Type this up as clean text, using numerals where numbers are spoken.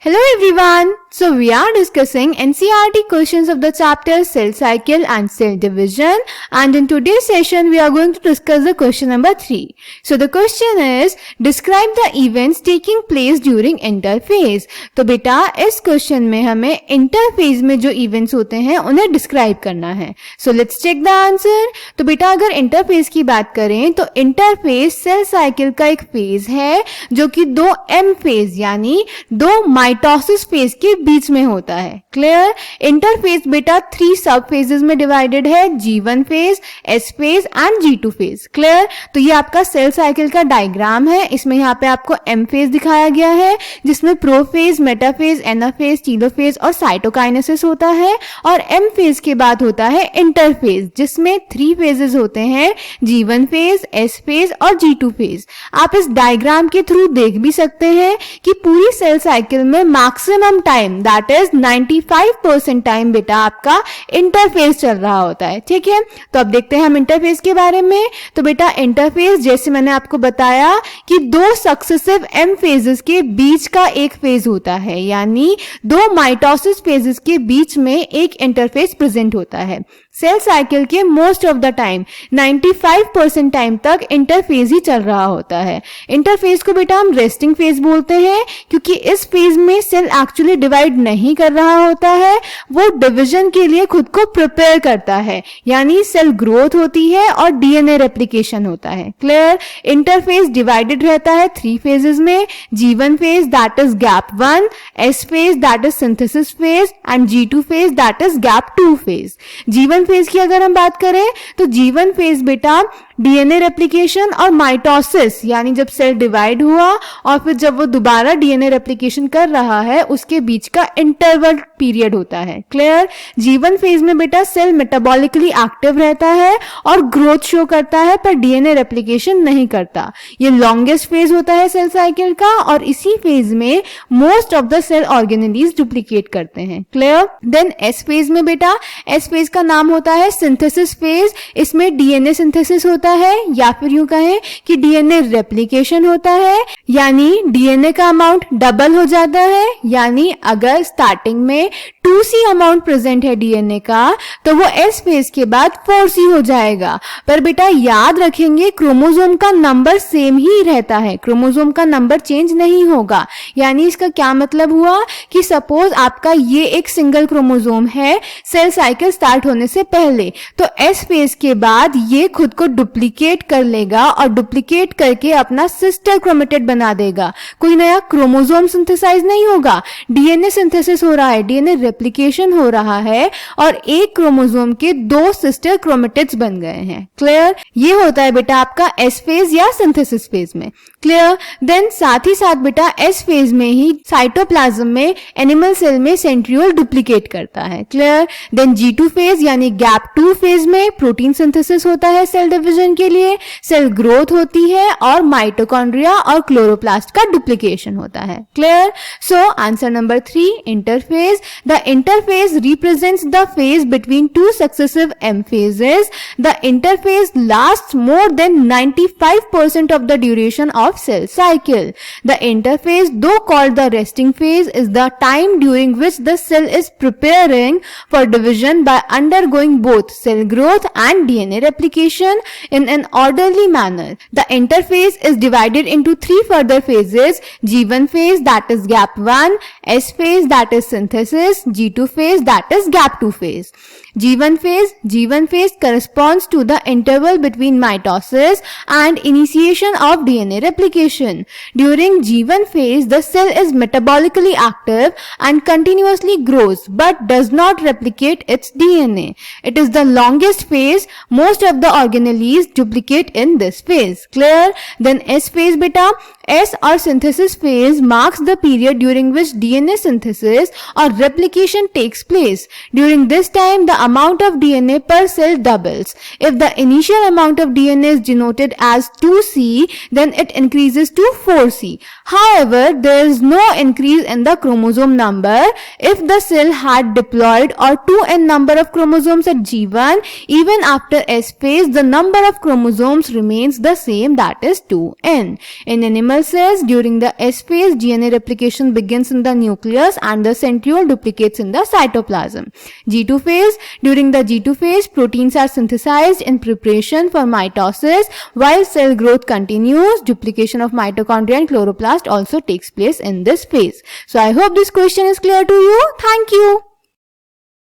Hello everyone. So we are discussing NCERT questions of the chapter cell cycle and cell division, and in today's session we are going to discuss the question number 3. So the question is describe the events taking place during interphase. तो बेटा इस question में हमें interphase में जो events होते हैं उन्हें डिस्क्राइब करना है. So let's check the answer. तो बेटा अगर इंटरफेज की बात करें तो इंटरफेज सेल साइकिल का एक फेज है जो कि दो एम फेज यानी दो माइटोसिस फेज के बीच में होता है. क्लियर. इंटरफेज बेटा 3 सब फेजेस में डिवाइडेड है, G1 phase, S phase and G2 phase. Clear. तो ये आपका सेल साइकिल का डायग्राम है. इसमें यहाँ पे आपको M फेज दिखाया गया है जिसमें प्रोफेज, मेटाफेज, एनाफेज, टीलोफेज और साइटोकाइनेसिस होता है, और M फेज के बाद होता है इंटरफेज जिसमें 3 फेजेस होते हैं, G1 फेज, S फेज और G2 फेज. आप इस डायग्राम के थ्रू देख भी सकते हैं कि पूरी सेल साइकिल में maximum time that is 95% time बेटा आपका इंटरफेज चल रहा होता है. ठीक है. तो अब देखते हैं हम इंटरफेज के बारे में. तो बेटा इंटरफेज जैसे मैंने आपको बताया कि दो सक्सेसिव एम फेजेस के बीच का एक फेज होता है, यानी दो माइटोसिस फेजेस के बीच में एक इंटरफेज प्रेजेंट होता है. सेल साइकिल के most of the time 95% time तक इंटरफेज ही चल रहा होता है. इंटरफेज को बेटा हम रेस्टिंग फेज बोलते हैं क्योंकि इस फेज में सेल एक्चुअली डिवाइड नहीं कर रहा होता है, वो डिवीजन के लिए खुद को प्रिपेयर करता है, यानी सेल ग्रोथ होती है और डीएनए रेप्लिकेशन होता है. क्लियर. इंटरफेज डिवाइडेड रहता है 3 फेजेस में, G1 phase that is gap 1, S phase that is synthesis phase and G2 phase that is gap 2 phase. G1 phase की अगर हम बात करें तो G1 फेज बेटा डीएनए रेप्लिकेशन और माइटोसिस यानी जब सेल डिवाइड हुआ और फिर जब वो दोबारा डीएनए रेप्लिकेशन कर रहा है उसके बीच का इंटरवल पीरियड होता है. क्लियर. G1 फेज में बेटा सेल मेटाबॉलिकली एक्टिव रहता है और ग्रोथ शो करता है पर डीएनए रेप्लिकेशन नहीं करता. ये लॉन्गेस्ट फेज होता है सेल साइकिल का और इसी फेज में most of the cell organelles duplicate करते हैं. क्लियर. देन एस फेज में बेटा एस फेज का नाम होता है सिंथेसिस फेज. इसमें डीएनए सिंथेसिस होता है या फिर यूं कहें कि डीएनए रेप्लिकेशन होता है, यानी डीएनए का अमाउंट डबल हो जाता है. यानी अगर स्टार्टिंग में 2C अमाउंट प्रेजेंट है डीएनए का तो वो एस फेज के बाद 4C हो जाएगा. पर बेटा याद रखेंगे क्रोमोसोम का नंबर सेम ही रहता है, क्रोमोसोम का नंबर चेंज नहीं होगा. यानी इसका क्या मतलब हुआ कि सपोज आपका ये एक सिंगल क्रोमोसोम है सेल साइकिल स्टार्ट होने से पहले, तो एस फेज के बाद ये खुद को डुप्लीकेट कर लेगा और डुप्लीकेट करके अपना सिस्टर क्रोमेटिड बना देगा. कोई नया क्रोमोसोम सिंथेसाइज नहीं होगा, डीएनए सिंथेसिस हो रहा है, डीएनए रेप्लिकेशन हो रहा है और एक क्रोमोसोम के 2 सिस्टर क्रोमेटिड्स बन गए हैं. क्लियर. ये होता है बेटा आपका एस फेज या सिंथेसिस फेज में. क्लियर. देन साथ ही साथ बेटा एस फेज में ही साइटोप्लाज्म में एनिमल सेल में सेंट्रियोल डुप्लीकेट करता है. क्लियर. देन G2 फेज यानी गैप 2 फेज में प्रोटीन सिंथेसिस होता है सेल डिवीजन के लिए, सेल ग्रोथ होती है और माइटोकॉन्ड्रिया और क्लोरोप्लास्ट का डुप्लीकेशन होता है. Clear. So answer number 3 interphase. The interphase represents the phase between 2 successive M phases. The interphase lasts more than 95% of the duration of cell cycle. The interphase, though called the resting phase, is the time during which the cell is preparing for division by undergoing both cell growth and DNA replication in an orderly manner. The interphase is divided into 3 further phases: G1 phase that is gap 1, S phase that is synthesis, G2 phase that is gap 2 phase. G1 phase corresponds to the interval between mitosis and initiation of DNA replication. During G1 phase, the cell is metabolically active and continuously grows but does not replicate its DNA. It is the longest phase. Most of the organelles duplicate in this phase. Clear? Then S phase beta. S or synthesis phase marks the period during which DNA synthesis or replication takes place. During this time, the amount of DNA per cell doubles. If the initial amount of DNA is denoted as 2C, then it increases to 4C. However, there is no increase in the chromosome number. If the cell had diploid or 2n number of chromosomes at G1, even after S phase, the number of chromosomes remains the same, that is 2n. In animal normal cells, during the S phase, DNA replication begins in the nucleus and the centriole duplicates in the cytoplasm. G2 phase, during the G2 phase, proteins are synthesized in preparation for mitosis. While cell growth continues, duplication of mitochondria and chloroplast also takes place in this phase. So I hope this question is clear to you. Thank you.